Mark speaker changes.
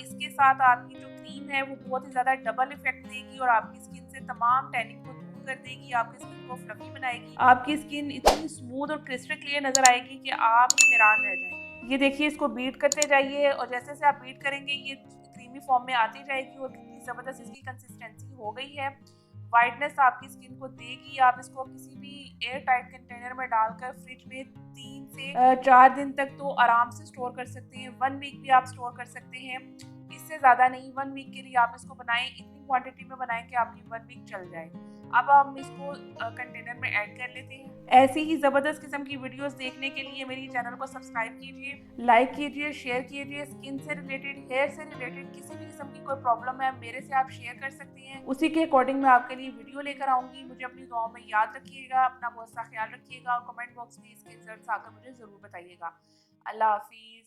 Speaker 1: इसके साथ आपकी जो क्रीम है वो बहुत ही ज़्यादा डबल इफेक्ट देगी और आपकी स्किन से तमाम टैनिंग को दूर कर देगी, आपकी स्किन को फ्लफी बनाएगी, आपकी स्किन इतनी स्मूथ और क्रिस्टल क्लियर नजर आएगी कि आप हैरान रह जाएंगे। ये देखिए, इसको बीट करते जाइए और जैसे जैसे आप बीट करेंगे ये क्रीमी फॉर्म में आती जाएगी और कितनी ज़बरदस्त इसकी कंसिस्टेंसी हो गई है। वाइटनेस आपकी स्किन को देगी। आप इसको किसी भी एयर टाइट कंटेनर में डालकर फ्रिज में 3 से 4 दिन तक तो आराम से स्टोर कर सकते हैं। 1 वीक भी आप स्टोर कर सकते हैं, इससे ज़्यादा नहीं। 1 वीक के लिए आप इसको बनाएं, इतनी क्वांटिटी में बनाएं कि आपकी 1 वीक चल जाए। अब हम इसको कंटेनर में ऐड कर लेते हैं। ऐसी ही ज़बरदस्त किस्म की वीडियोस देखने के लिए मेरी चैनल को सब्सक्राइब कीजिए, लाइक कीजिए, शेयर कीजिए। स्किन से रिलेटेड, हेयर से रिलेटेड किसी भी किस्म की कोई प्रॉब्लम है मेरे से आप शेयर कर सकती हैं, उसी के अकॉर्डिंग मैं आपके लिए वीडियो लेकर आऊँगी। मुझे अपनी दुआओं में याद रखिएगा, अपना बहुत सा ख्याल रखिएगा और कमेंट बॉक्स में इसके रिजल्ट्स आकर मुझे ज़रूर बताइएगा। अल्लाह हाफिज़।